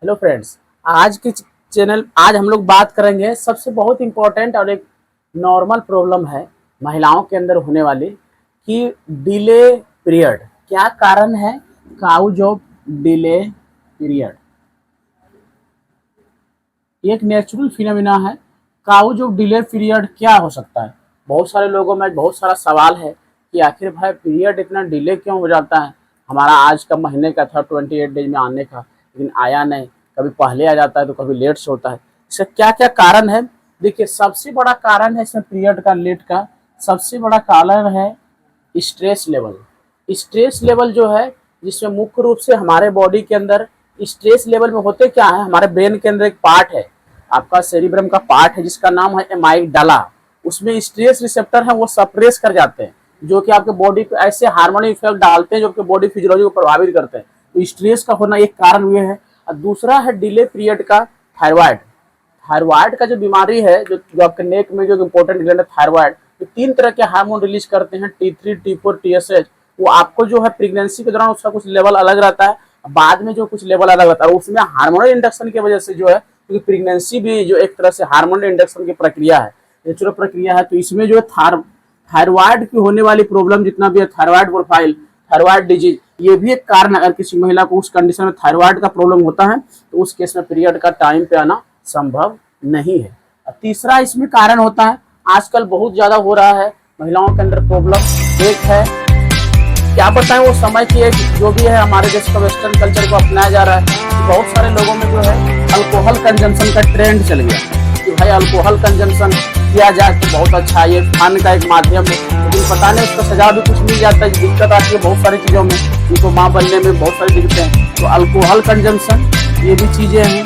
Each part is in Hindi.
Hello friends. आज हम लोग बात करेंगे सबसे बहुत इम्पोर्टेंट और एक नॉर्मल प्रॉब्लम है महिलाओं के अंदर होने वाली कि डिले पीरियड क्या कारण है। काउज ऑफ डिले पीरियड एक नेचुरल फिनोमिना है। काउज ऑफ डिले पीरियड क्या हो सकता है। बहुत सारे लोगों में बहुत सारा सवाल है कि आखिर भाई पीरियड इतना डिले क्यों हो जाता है। हमारा आज का महीने का था 28 डेज में आने का, लेकिन आया नहीं। कभी पहले आ जाता है तो कभी लेट से होता है। इसका क्या क्या कारण है। देखिए, सबसे बड़ा कारण है इसमें पीरियड का लेट का सबसे बड़ा कारण है स्ट्रेस लेवल। स्ट्रेस लेवल जो है, जिसमें मुख्य रूप से हमारे बॉडी के अंदर स्ट्रेस लेवल में होते क्या है। हमारे ब्रेन के अंदर एक पार्ट है, आपका सेरिब्रम का पार्ट है जिसका नाम है एमाइगडाला। उसमें स्ट्रेस रिसेप्टर है, वो सप्रेस कर जाते हैं, जो कि आपके बॉडी पे ऐसे हार्मोनल इफेक्ट डालते हैं जो आपके बॉडी फिजियोलॉजी को प्रभावित करते हैं। तो स्ट्रेस का होना एक कारण ये है। और दूसरा है डिले पीरियड का थायराइड। थायराइड का जो बीमारी है, जो आपके नेक में जो इम्पोर्टेंट ग्लैंड है थायराइड, तो 3 तरह के हार्मोन रिलीज करते हैं, T3, T4, TSH। वो आपको जो है प्रेगनेंसी के दौरान उसका कुछ लेवल अलग रहता है, बाद में जो कुछ लेवल अलग रहता है। और उसमें हार्मोनल इंडक्शन की वजह से जो है, क्योंकि प्रेगनेंसी भी जो एक तरह से हार्मोनल इंडक्शन की प्रक्रिया है, नेचुरल प्रक्रिया है। तो इसमें जो है थायराइड की होने वाली प्रॉब्लम जितना भी है, थायराइड प्रोफाइल, थायराइड डिजीज, ये भी एक कारण। अगर किसी महिला को उस कंडीशन में थायराइड का प्रॉब्लम होता है तो उस केस में पीरियड का टाइम पे आना संभव नहीं है। तीसरा इसमें कारण होता है, आजकल बहुत ज्यादा हो रहा है महिलाओं के अंदर प्रॉब्लम। एक है, क्या बताएं, वो समय की एक जो भी है हमारे देश का वेस्टर्न कल्चर को अपनाया जा रहा है कि बहुत सारे लोगों में जो है अल्कोहल कंजम्पशन का ट्रेंड चल गया कि भाई अल्कोहल कंजम्पशन किया जाए तो बहुत अच्छा है, ये फन का एक माध्यम है। लेकिन पता नहीं उसका सजा भी कुछ मिल जाता है, दिक्कत आती है बहुत सारी चीज़ों में, उनको माँ बनने में बहुत सारी दिक्कतें हैं। तो अल्कोहल कंजम्पशन ये भी चीज़ें हैं,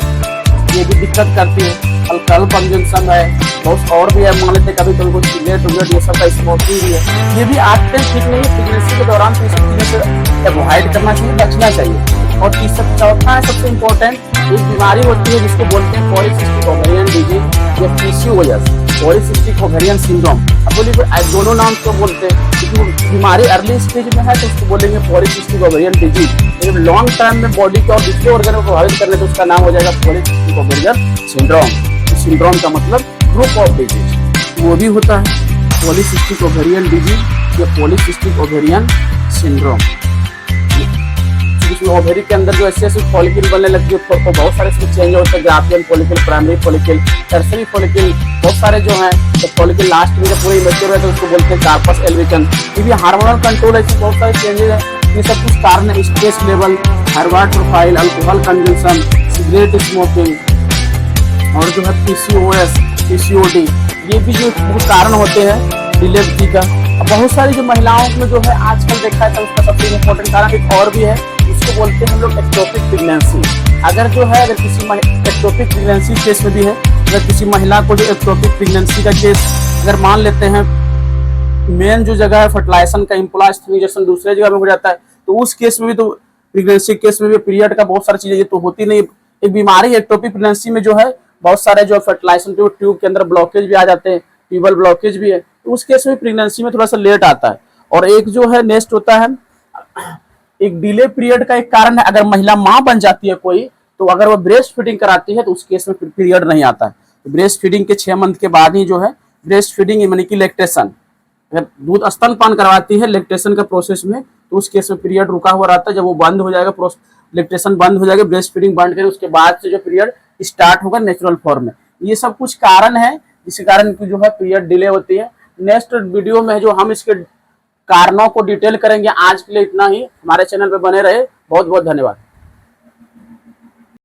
ये भी दिक्कत करती है। अल्कोहल कंजम्पशन है, बहुत और भी है, मान लेते कभी कभी कुछ सिगरेट ये सब का स्मोकिंग भी है, ये भी आदतें ठीक नहीं है। प्रेगनेंसी के दौरान तो इस चीज़ों से अवॉइड करना चाहिए, बचना चाहिए। और चौथा है सबसे इम्पोर्टेंट, एक बीमारी होती है जिसको बोलते हैं पॉलीसिस्टिक ओवेरियन डिजीज या PCOS, पॉलीसिस्टिक ओवेरियन सिंड्रोम। अब बोलिए दोनों नाम को बोलते हैं, क्योंकि बीमारी अर्ली स्टेज में है तो उसको बोलेंगे पॉलीसिस्टिक ओवेरियन डिजीज, लेकिन लॉन्ग टर्म में बॉडी को और दूसरे ऑर्गन को प्रभावित करने तो उसका नाम हो जाएगा पॉलीसिस्टिक ओवेरियन सिंड्रोम। सिंड्रोम का मतलब ग्रुप ऑफ डिजीज, वो भी होता है पॉलीसिस्टिक ओवेरियन डिजीज या पॉलीसिस्टिक ओवेरियन सिंड्रोम। ओवेरी के अंदर जो ऐसे फॉलिकल बनने लगती है तो बहुत सारे इसमें चेंज होते हैं, Graafian follicle, primary follicle, tertiary follicle, बहुत सारे जो हैं। तो फॉलिकल लास्ट में जब पूरे मैच्योर रहते हैं उसको बोलते हैं कार्पस एल्विकन। ये भी हार्मोनल कंट्रोल, ऐसे बहुत सारे चेंजेस हैं। ये सब कुछ कारण है, stress level, thyroid profile, alcohol consumption, cigarette smoking और जो है PCOS, PCOD, ये भी जो कारण होते हैं डिलीवरी का। बहुत सारी जो महिलाओं में जो है आजकल देखा है तो उसका सबसे इम्पोर्टेंट कारण एक और भी है, उसको बोलते हैं हम लोग एक्टोपिक प्रेगनेंसी। अगर जो है, अगर किसी एक्टोपिक प्रेगनेंसी केस में भी है, अगर किसी महिला को जो एक्टोपिक प्रेगनेंसी का केस अगर मान लेते हैं, मेन जो जगह है फर्टिलाइजेशन का इम्प्लास्टिनेशन दूसरे जगह में हो जाता है, तो उस केस में भी, तो प्रेगनेंसी केस में भी पीरियड का बहुत सारी चीजें ये तो होती नहीं। एक बीमारी है एक्टोपिक प्रेगनेंसी में जो है, बहुत सारे जो फर्टिलाइजेशन ट्यूब के अंदर ब्लॉकेज भी आ जाते हैं, ट्यूबल ब्लॉकेज भी है, तो उस केस में प्रेगनेंसी में थोड़ा सा लेट आता है। और एक जो है नेक्स्ट होता है, एक डिले पीरियड का एक कारण है, अगर महिला माँ बन जाती है कोई, तो अगर वो ब्रेस्ट फीडिंग कराती है तो उस केस में पीरियड नहीं आता है। तो ब्रेस्ट फीडिंग के 6 मंथ के बाद ही जो है ब्रेस्ट फीडिंग यानी कि लैक्टेशन, अगर दूध स्तनपान करवाती है लैक्टेशन का प्रोसेस में, तो उस केस में पीरियड रुका हुआ रहता है। जब वो बंद हो जाएगा, लैक्टेशन बंद हो जाएगा, ब्रेस्ट फीडिंग बंद करें, उसके बाद से जो पीरियड स्टार्ट होगा नेचुरल फॉर्म में। ये सब कुछ कारण है जिसके कारण की जो है पीरियड डिले होती है। नेक्स्ट वीडियो में जो हम इसके कारणों को डिटेल करेंगे। आज के लिए इतना ही, हमारे चैनल पे बने रहे। बहुत बहुत धन्यवाद।